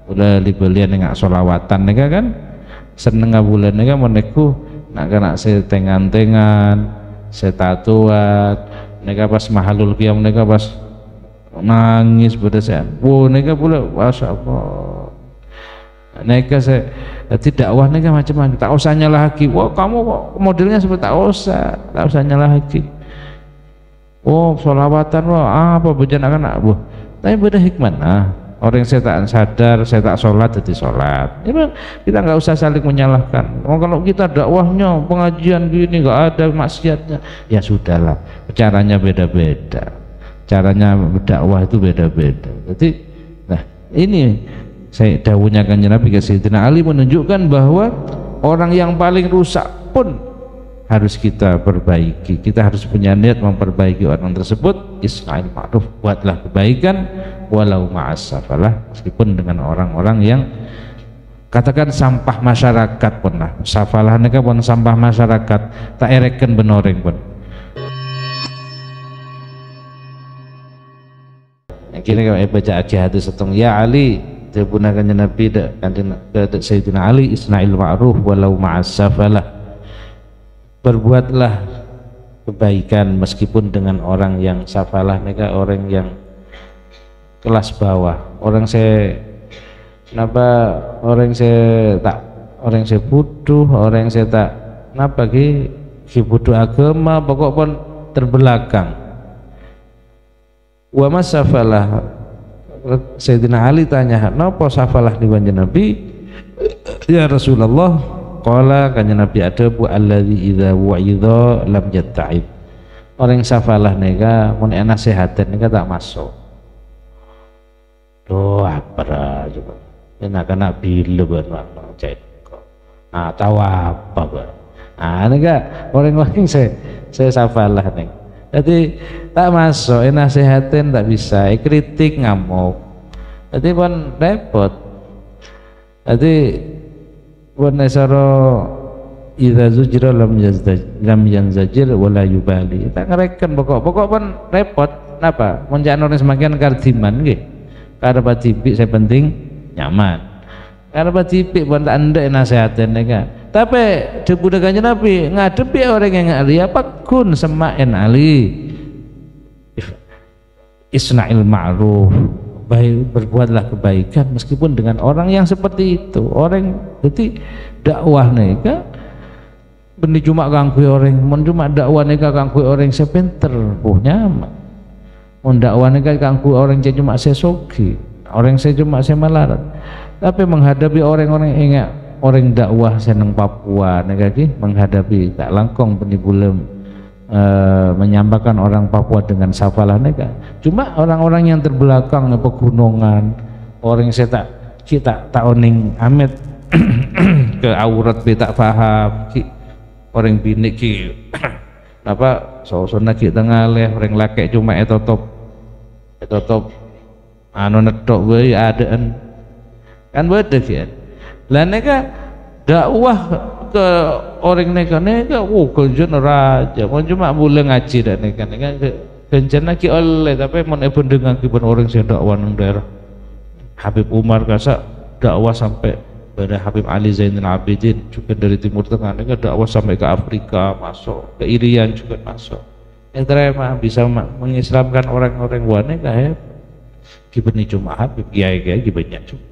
ulah libelian ngak solawatan nika kan seneng ngabulan nika meneku nak kena setengan-tengan setatuan nika pas mahalul qiyam nika pas nangis berdasar wow nika pula masya Allah nika saya dakwah nika macam-macam tak usah nyalah lagi wah kamu kok modelnya seperti tak usah nyalah lagi oh sholawatan wah apa bejana kan bu tapi beda hikmah nah orang saya tak sadar saya tak sholat jadi sholat ya, kita nggak usah saling menyalahkan kalau kita dakwahnya pengajian gini nggak ada maksiatnya ya sudahlah caranya beda-beda caranya dakwah itu beda-beda jadi nah ini saya dawuhnya Kanjeng Nabi ke Sayyidina Ali menunjukkan bahwa orang yang paling rusak pun harus kita perbaiki kita harus punya niat memperbaiki orang tersebut isna'il ma'ruf buatlah kebaikan walau ma'as-safalah meskipun dengan orang-orang yang katakan sampah masyarakat pun lah safalah nika pun sampah masyarakat tak ereken benoreng pun yang kini kalau baca hadis setong ya Ali digunakan Nabi Kanjeng Sayyidina Ali isna'il ma'ruf walau ma'as-safalah berbuatlah kebaikan meskipun dengan orang yang safalah mereka orang yang kelas bawah orang saya kenapa orang saya butuh orang saya tak kenapa ki butuh agama pokok pun terbelakang wa masafalah Sayyidina Ali tanya napa safalah di Kanjeng Nabi ya Rasulullah qala Kanjeng Nabi ada bu alladzi idza wa'idha lam yatta'ib orang safalah nega mun nasihatan nega tak masuk doh apa coba enak kena bila benar cek ah tahu apa ba nega orang-orang saya safalah nega jadi tak masuk nasihatin tak bisa kritik ngamuk jadi pun repot jadi wanasara idza zujira lam yanzajir wala yubali tak ngereken pokok pun repot napa menjak orang semakin kardiman nggih karep tipik saya penting nyaman karep tipik pun tak ndek nasihaten nika tapi dibudak Kanjeng Nabi ngadepi orang yang ali apa kun semaen ali isna'il ma'ruf baik berbuatlah kebaikan meskipun dengan orang yang seperti itu orang jadi dakwah nika benih cuma kangkui orang mun cuma dakwah nika kangkui orang sepenter nyaman mun dakwah nika kangkui orang cuma sesogi orang saya cuma semalarat tapi menghadapi orang-orang ingat orang dakwah seneng Papua nika ki menghadapi tak langkong benih bulem menyampaikan orang Papua dengan safalah neka cuma orang-orang yang terbelakang pegunungan orang saya kita tak oning amet ke aurat tak paham ki orang bini ki apa sosona ki tengah leh orang laki cuma etotop anu netok we adaan kan beda ki lah neka dakwah ke orang neka kencan raja mau cuma boleh ngaji dan neka kencan lagi oleh tapi mau pun dengan kiban orang saya dakwah nang daerah Habib Umar kasa dakwah sampai pada Habib Ali Zainal Abidin juga dari Timur Tengah neka dakwah sampai ke Afrika masuk ke Irian juga masuk terima bisa mengislamkan orang-orang wanita ya kiban cuma Habib kiai kibannya juga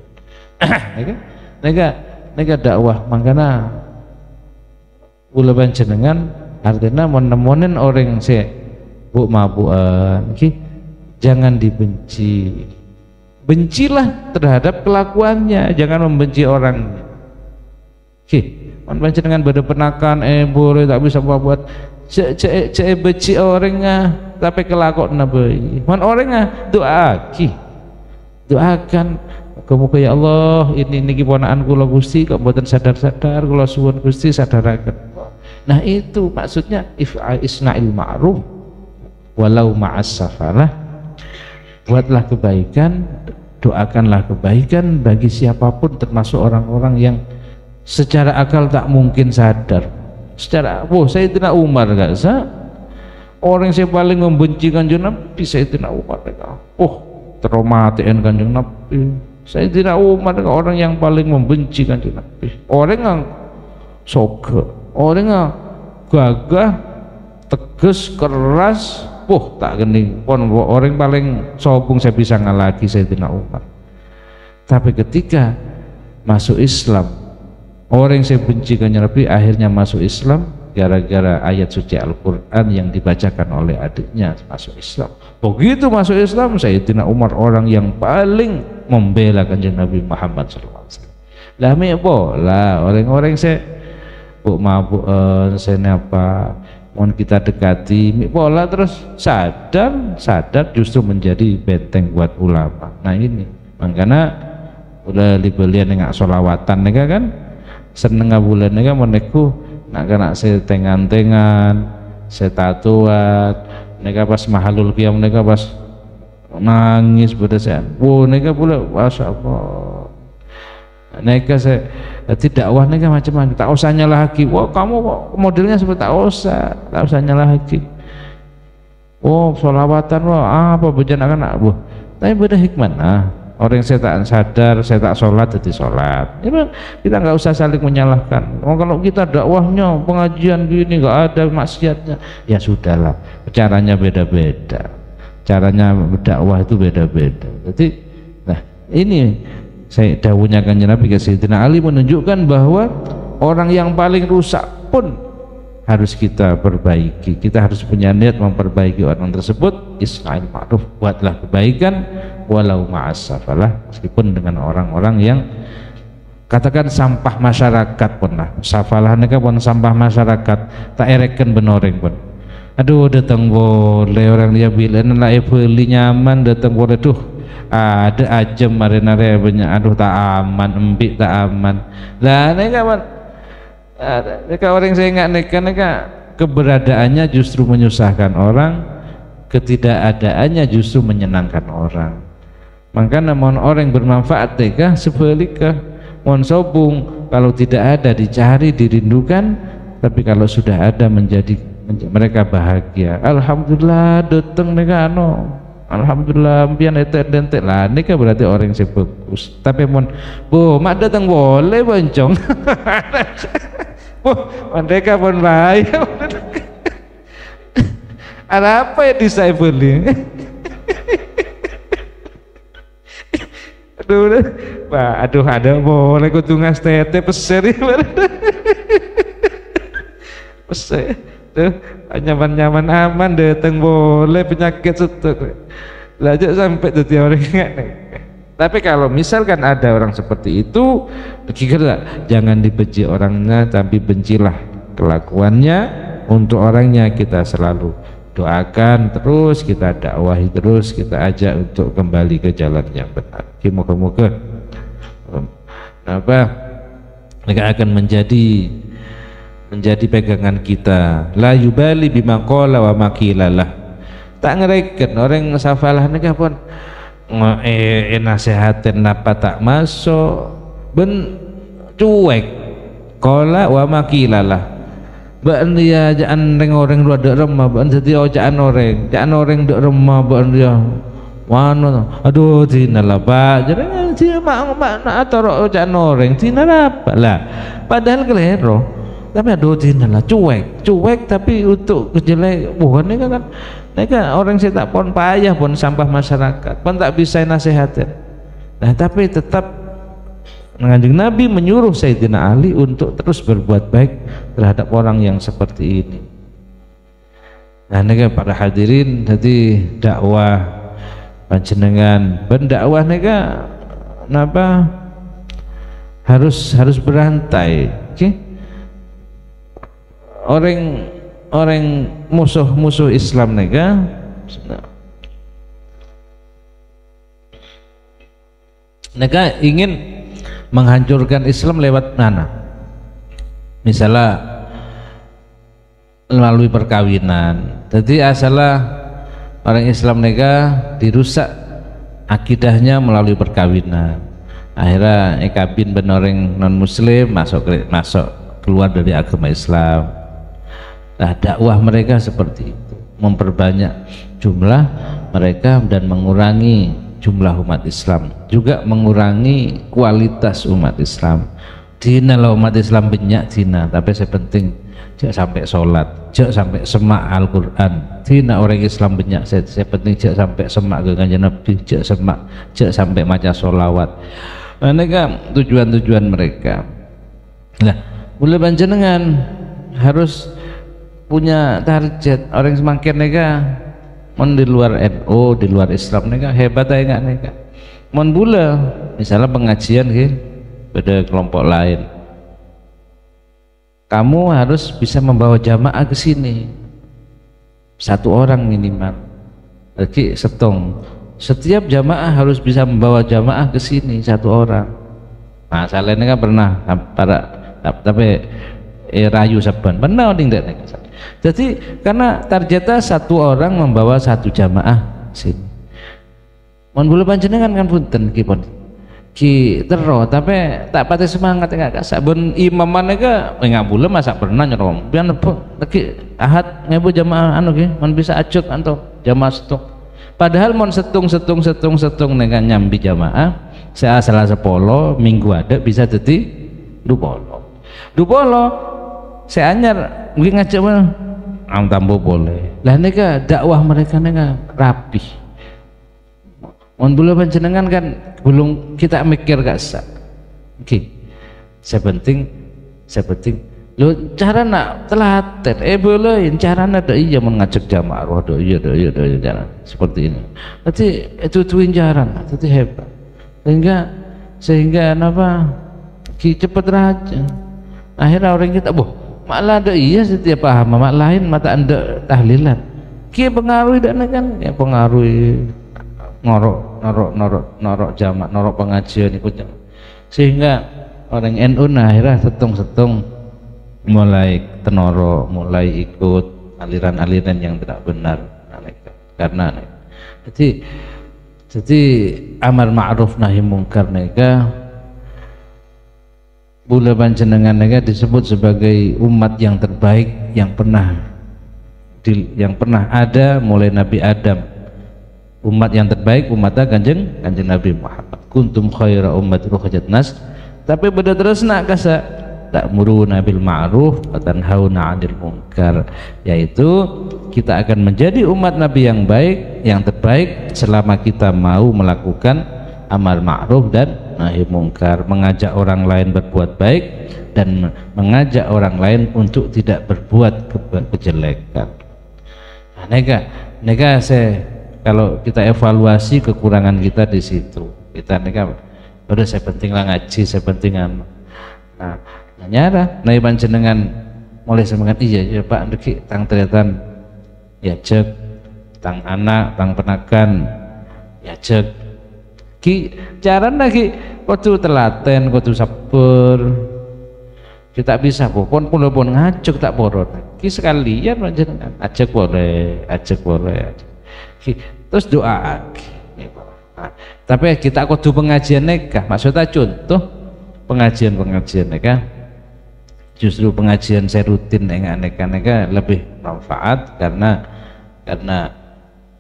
neka dakwah makanya ula panjenengan artinya menemuin orang saya bu mabuan ki jangan dibenci bencilah terhadap kelakuannya jangan membenci orangnya ki panjenengan pada penakan boleh tak bisa buat benci orangnya tapi kelakuan nabi man orangnya doa ki doakan kemuka ya Allah ini ponaan kula Gusti kok mboten sadar-sadar kula suwun Gusti sadaraken. Nah itu maksudnya isna'il ma'ruf walau ma'as-safalah buatlah kebaikan doakanlah kebaikan bagi siapapun termasuk orang-orang yang secara akal tak mungkin sadar secara Sayyidina Umar gak sah orang yang paling membenci Kanjeng Nabi Sayyidina Umar traumatiin Kanjeng Nabi Sayyidina Umar orang yang paling membenci Kanjeng Nabi, orang yang soge, orang yang gagah, tegas, keras, tak geni pun orang paling sobung saya bisa ngalagi Sayyidina Umar. Tapi ketika masuk Islam, orang yang saya benci Kanjeng Nabi akhirnya masuk Islam gara-gara ayat suci Al-Quran yang dibacakan oleh adiknya masuk Islam. Begitu masuk Islam, Sayyidina Umar orang yang paling membela Kanjeng Nabi Muhammad SAW. Lah bola orang-orang saya mabuk saya apa mohon kita dekati bola terus sadar justru menjadi benteng buat ulama. Nah ini makanya udah dibelian nggak solawatan nega kan seneng bulan nega meneku nak kena saya tengan-tengan saya tatuan nega pas mahalul qiyam nega pas nangis berdasar nega pula masya Allah nega saya tidak wah nega macam-macam tak usah nyalah lagi kamu modelnya seperti tak usah nyalah lagi sholawatan apa bejana kan tapi beda hikmah orang yang saya tak sadar saya tak sholat jadi sholat kita nggak usah saling menyalahkan kalau kita dakwahnya pengajian gini nggak ada maksiatnya ya sudahlah caranya beda-beda caranya berdakwah itu beda-beda. Jadi nah ini saya dawuhnya Kanjeng Nabi ke Sayyidina Ali menunjukkan bahwa orang yang paling rusak pun harus kita perbaiki. Kita harus punya niat memperbaiki orang tersebut. Isna'il ma'ruf, buatlah kebaikan walau ma'asafalah, meskipun dengan orang-orang yang katakan sampah masyarakat pun lah. Safalah neka pun sampah masyarakat tak ereken benoreng pun. Aduh datang boleh orang dia bilang lah beli nyaman datang boleh tuh ada aja marinare banyak aduh tak aman embik tak aman lah neka man neka orang saya neka keberadaannya justru menyusahkan orang ketidakadaannya justru menyenangkan orang makanya mohon orang bermanfaat neka sebaliknya mohon sobung kalau tidak ada dicari dirindukan tapi kalau sudah ada menjadi mereka bahagia. Alhamdulillah datang neka alhamdulillah biar ente lah neka berarti orang yang bagus tapi mon mak datang boleh boncong mereka pun baik ada apa ya di saya beli aduh ada boleh kutungas tete peser peser tuh nyaman aman datang boleh penyakit setuk lajak sampai jadi orang ingat tapi kalau misalkan ada orang seperti itu kira jangan dibenci orangnya tapi bencilah kelakuannya untuk orangnya kita selalu doakan terus kita dakwahi terus kita ajak untuk kembali ke jalan yang benar moga-moga mereka akan menjadi pegangan kita la yubali bima qala wa maqilalah tak ngereken orang safalah nikah pun nasihatin apa tak masuk ben cuek qala wa maqilalah ban dia jaan orang dua dek remah ban jadi ojaan orang dek remah ban dia wano aduh dinalah pak jadi dia mak nak atau ojaan orang dinalah lah padahal kelero tapi aduh lah cuek tapi untuk kejelek bukan mereka orang saya tak pun payah pun sampah masyarakat pun tak bisa nasihatin nah tapi tetap Kanjeng Nabi menyuruh Sayyidina Ali untuk terus berbuat baik terhadap orang yang seperti ini. Nah nega para hadirin jadi dakwah panjenengan berdakwah nega napa harus berantai okay? orang musuh Islam nega ingin menghancurkan Islam lewat mana? Misalnya melalui perkawinan. Jadi asalah orang Islam nega dirusak akidahnya melalui perkawinan. Akhirnya kabin benoreng non Muslim masuk keluar dari agama Islam. Nah dakwah mereka seperti itu, memperbanyak jumlah mereka dan mengurangi jumlah umat Islam, juga mengurangi kualitas umat Islam. Dina lah umat Islam banyak dina, tapi saya penting jangan sampai sholat, jangan sampai semak Al-Quran. Dina orang Islam banyak, saya penting jangan sampai semak ke kanjeng Nabi, jangan sampai maca sholawat. Mereka tujuan-tujuan mereka. Nah, mulai panjenengan harus punya target. Orang semakin mereka di luar NU, di luar Islam mereka hebat aja nggak mereka. Mon bula, misalnya pengajian gitu, pada kelompok lain. Kamu harus bisa membawa jamaah ke sini. Satu orang minimal. Lagi setong. Setiap jamaah harus bisa membawa jamaah ke sini satu orang. Nah, salahnya kan pernah para tapi rayu saban. Benar tidak? Jadi karena targetnya satu orang membawa satu jamaah sini. Mohon bulu panjenengan kan punten kipun. Ki tero tapi tak pati semangat enggak sabun imam manega enggak bulu masa pernah nyerom. Pian lagi ahad ngebu jamaah anu ki mun bisa ajuk anto jamaah setung. Padahal mon setung dengan nyambi jamaah saya salah 10 minggu ada bisa jadi 20 saya anyar mungkin ngajak mana tambo boleh lah nega dakwah mereka nega rapi mon bulu panjenengan kan belum kita mikir gak sah oke saya penting lo cara nak telaten boleh cara nak ada iya mengajak jamaah roh do iya jalan seperti ini nanti itu tuin jaran nanti hebat sehingga apa cepet raja akhirnya orang kita malah ada iya setiap paham mak lain mata anda tahlilan ki pengaruh dan kan ya pengaruh norok jamaah norok pengajian ikut sehingga orang NU akhirnya setung mulai tenoro, mulai ikut aliran-aliran yang tidak benar karena jadi amar ma'ruf nahi mungkar nega bula panjenengan nega disebut sebagai umat yang terbaik yang pernah ada mulai Nabi Adam. Umat yang terbaik umatnya kanjeng Nabi Muhammad. Kuntum khaira ummatin ukhrijat nas. Tapi beda terus nak kasa ta'muruna bil ma'ruf wa tanhauna 'anil munkar, yaitu kita akan menjadi umat Nabi yang baik, yang terbaik selama kita mau melakukan amar ma'ruf dan nahi mungkar, mengajak orang lain berbuat baik dan mengajak orang lain untuk tidak berbuat kejelekan. Nah, nega kalau kita evaluasi kekurangan kita di situ, kita nega udah saya penting lah ngaji, saya pentingan. Nah, nyara naik panjenengan mulai semangat iya Pak ndeki tang teriatan ya cek tang anak tang penakan ya cek ki cara lagi kudu telaten kudu sabar kita bisa pun ngajak tak boron ki sekalian panjenengan ajak boleh ki terus doa nah, tapi kita kudu pengajian nikah maksudnya contoh pengajian nikah justru pengajian saya rutin neka lebih manfaat karena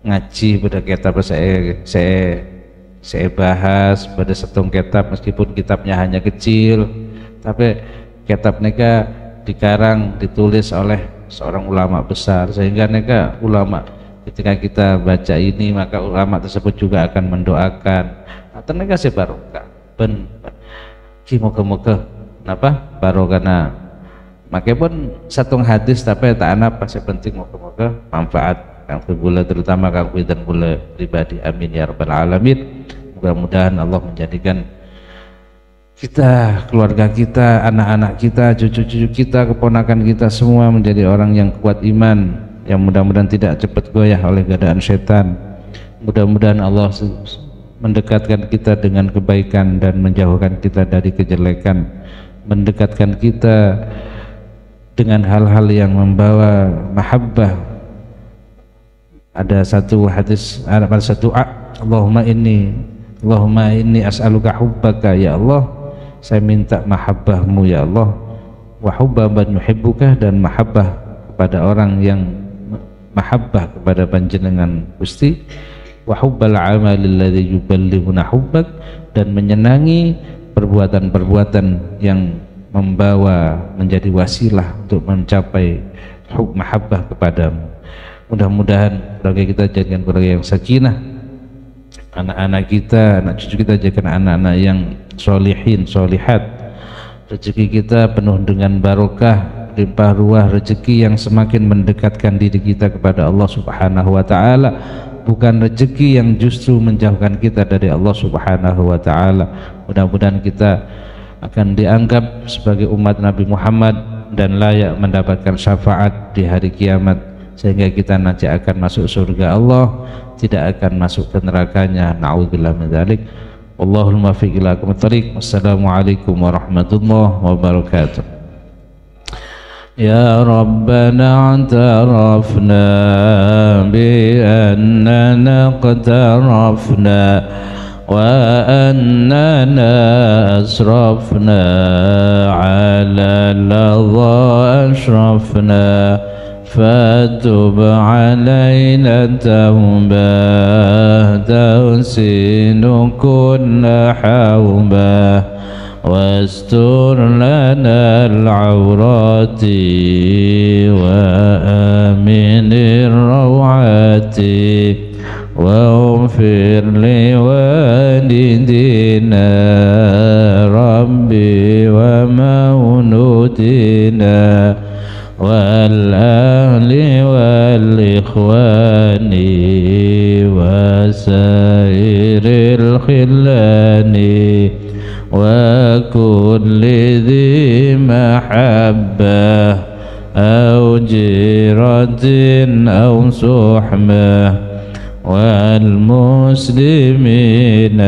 ngaji pada kitab saya bahas pada setung kitab meskipun kitabnya hanya kecil tapi kitab neka dikarang ditulis oleh seorang ulama besar sehingga neka ulama ketika kita baca ini maka ulama tersebut juga akan mendoakan atau neka saya barokah moga-moga kenapa barokahna makanya pun satu hadis tapi tak apa sepenting moga-moga manfaat kang gula terutama kang dan gula pribadi amin ya rabbal alamin. Mudah-mudahan Allah menjadikan kita, keluarga kita, anak-anak kita, cucu-cucu kita, keponakan kita semua menjadi orang yang kuat iman, yang mudah-mudahan tidak cepat goyah oleh godaan setan. Mudah-mudahan Allah mendekatkan kita dengan kebaikan dan menjauhkan kita dari kejelekan, mendekatkan kita dengan hal-hal yang membawa mahabbah. Ada satu hadis, ada satu Allahumma inni as'aluka hubbaka ya Allah, saya minta mahabbahmu ya Allah, wa hubba man yuhibbuka, dan mahabbah kepada orang yang mahabbah kepada panjenengan Gusti, wa hubbal amali alladhi yuballighuna hubbak, dan menyenangi perbuatan-perbuatan yang membawa menjadi wasilah untuk mencapai mahabbah kepadamu. Mudah-mudahan keluarga kita jadikan keluarga yang sakinah, anak-anak kita, anak cucu kita jadikan anak-anak yang solihin, solihat, rezeki kita penuh dengan barokah, limpah ruah rezeki yang semakin mendekatkan diri kita kepada Allah Subhanahu wa taala, bukan rezeki yang justru menjauhkan kita dari Allah Subhanahu wa taala. Mudah-mudahan kita akan dianggap sebagai umat Nabi Muhammad dan layak mendapatkan syafaat di hari kiamat, sehingga kita nanti akan masuk surga Allah, tidak akan masuk ke nerakanya. Na'udzubillah min dzalik. Wallahul muwaffiq ila aqwamit thoriq. Wassalamualaikum warahmatullahi wabarakatuh. Ya Rabbana i'tarafna bi annana qtarafna wa annana asrafna ala ladha ashrafna fatub alaina tawbah tawsinu kunna hawbah واستر لنا العورات وآمن الروعات واغفر لوالدينا ربي ومولودنا والأهل والإخوان وسائر الخلان وكل ذي محبة أو جيرة أو صحبة والمسلمين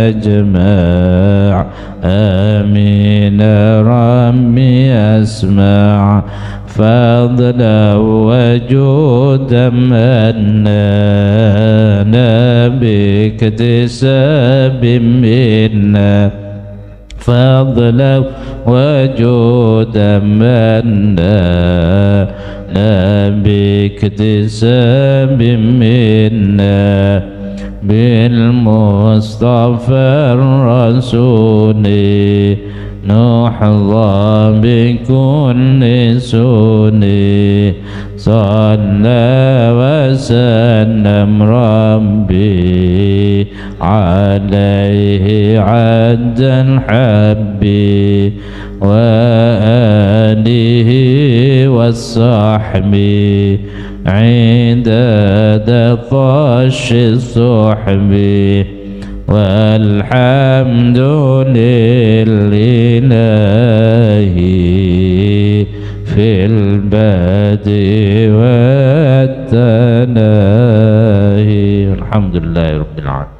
أجمع آمين ربي أسمع فضلا وجودا منا باكتساب منا فضلا وجودا منا باكتساب منا بالمصطفى الرسول نحظى بكل سني صلى وسلم ربي عليه عد الحب وآله والصحب عدد طش الصحب والحمد لله في البدء والتناهي. الحمد لله رب العالمين.